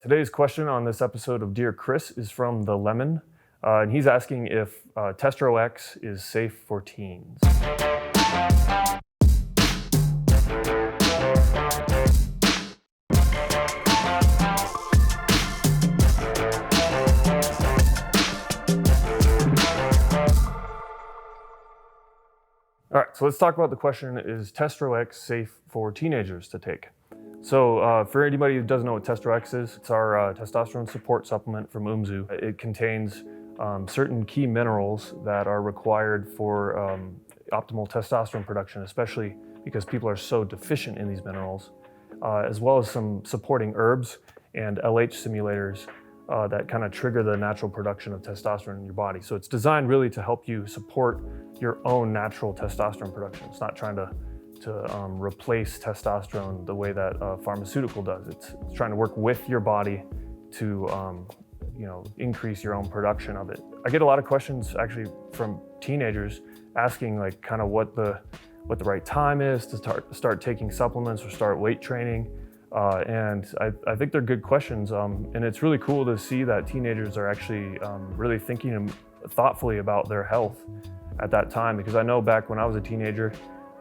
Today's question on this episode of Dear Chris is from The Lemon, and he's asking if Testro X is safe for teens. All right, so let's talk about the question, is Testro X safe for teenagers to take? So for anybody who doesn't know what Testro X is, it's our testosterone support supplement from Umzu. It contains certain key minerals that are required for optimal testosterone production, especially because people are so deficient in these minerals, as well as some supporting herbs and LH simulators that kind of trigger the natural production of testosterone in your body. So it's designed really to help you support your own natural testosterone production. It's not trying to replace testosterone the way that a pharmaceutical does. It's trying to work with your body to increase your own production of it. I get a lot of questions actually from teenagers asking like kind of what the right time is to start taking supplements or start weight training. And I think they're good questions. And it's really cool to see that teenagers are actually really thinking thoughtfully about their health at that time, because I know back when I was a teenager,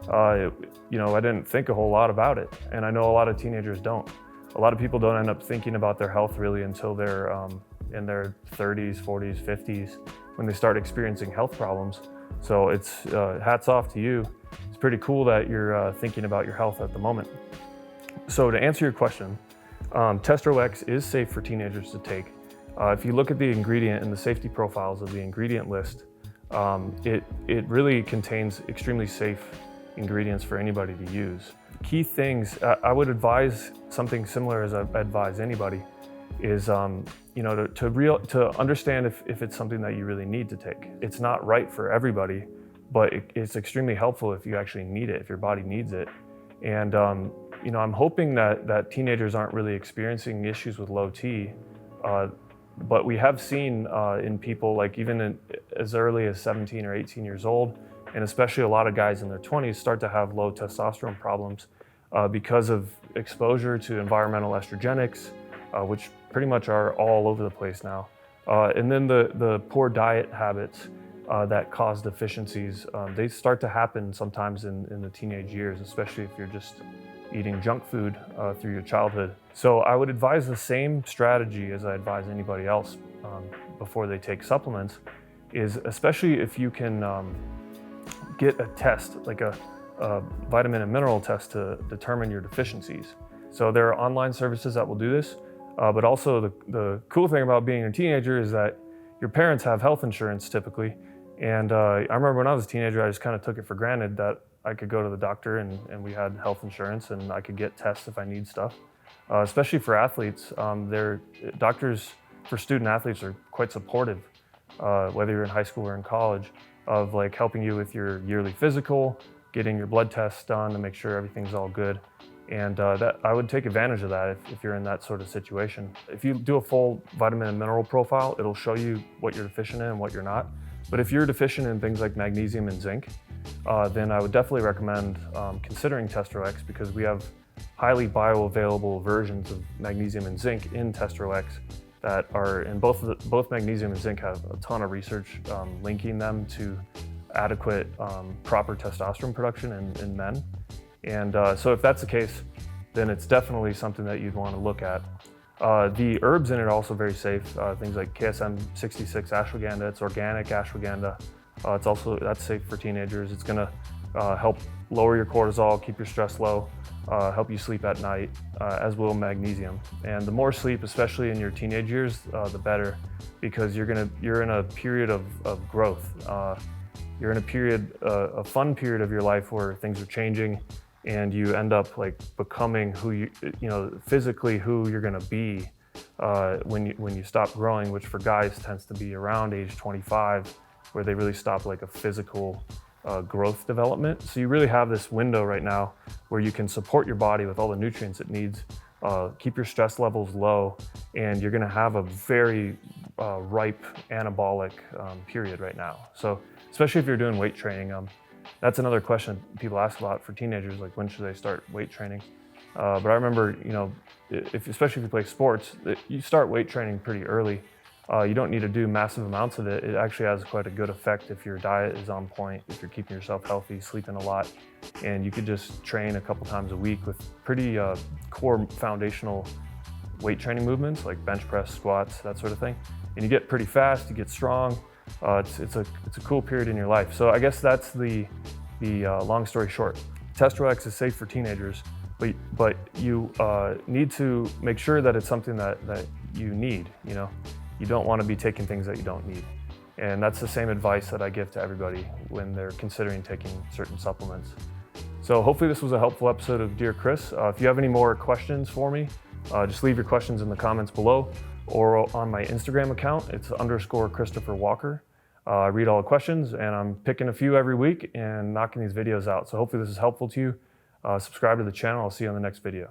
I didn't think a whole lot about it. And I know a lot of teenagers don't. A lot of people don't end up thinking about their health really until they're in their 30s, 40s, 50s, when they start experiencing health problems. So it's hats off to you. It's pretty cool that you're thinking about your health at the moment. So to answer your question, Testro X is safe for teenagers to take. If you look at the ingredient and the safety profiles of the ingredient list, it really contains extremely safe ingredients for anybody to use. Key things, I would advise something similar as I advise anybody, is to understand if it's something that you really need to take. It's not right for everybody, but it's extremely helpful if you actually need it, if your body needs it. And I'm hoping that teenagers aren't really experiencing issues with low T, but we have seen in people like even as early as 17 or 18 years old, and especially a lot of guys in their 20s start to have low testosterone problems because of exposure to environmental estrogenics, which pretty much are all over the place now. And then the poor diet habits that cause deficiencies, they start to happen sometimes in the teenage years, especially if you're just eating junk food through your childhood. So I would advise the same strategy as I advise anybody else before they take supplements, is especially if you can get a test, like a vitamin and mineral test to determine your deficiencies. So there are online services that will do this, but also the cool thing about being a teenager is that your parents have health insurance typically. And I remember when I was a teenager, I just kind of took it for granted that I could go to the doctor and we had health insurance and I could get tests if I need stuff. Especially for athletes, their doctors for student athletes are quite supportive, whether you're in high school or in college, of like helping you with your yearly physical, getting your blood tests done to make sure everything's all good. And that I would take advantage of that if you're in that sort of situation. If you do a full vitamin and mineral profile, it'll show you what you're deficient in and what you're not. But if you're deficient in things like magnesium and zinc, then I would definitely recommend considering Testro X, because we have highly bioavailable versions of magnesium and zinc in Testro X that are, and both magnesium and zinc have a ton of research linking them to adequate proper testosterone production in men. And so if that's the case, then it's definitely something that you'd want to look at. The herbs in it are also very safe. Things like KSM 66 ashwagandha, it's organic ashwagandha. That's safe for teenagers. It's gonna help lower your cortisol, keep your stress low, help you sleep at night, as will magnesium. And the more sleep, especially in your teenage years, the better, because you're in a period of growth. You're in a fun period of your life where things are changing, and you end up like becoming physically who you're gonna be when you stop growing, which for guys tends to be around age 25, where they really stop like a physical growth development. So you really have this window right now where you can support your body with all the nutrients it needs, keep your stress levels low, and you're gonna have a very ripe anabolic period right now. So especially if you're doing weight training, that's another question people ask a lot for teenagers, like when should they start weight training? But I remember, especially if you play sports, you start weight training pretty early. You don't need to do massive amounts of it. It actually has quite a good effect if your diet is on point, if you're keeping yourself healthy, sleeping a lot, and you could just train a couple times a week with pretty core foundational weight training movements like bench press, squats, that sort of thing. And you get pretty fast, you get strong. It's a cool period in your life. So I guess that's the long story short. TestroX is safe for teenagers, but you need to make sure that it's something that you need. You don't want to be taking things that you don't need. And that's the same advice that I give to everybody when they're considering taking certain supplements. So hopefully this was a helpful episode of Dear Chris. If you have any more questions for me, just leave your questions in the comments below or on my Instagram account. It's _Christopher Walker. I read all the questions and I'm picking a few every week and knocking these videos out. So hopefully this is helpful to you. Subscribe to the channel. I'll see you on the next video.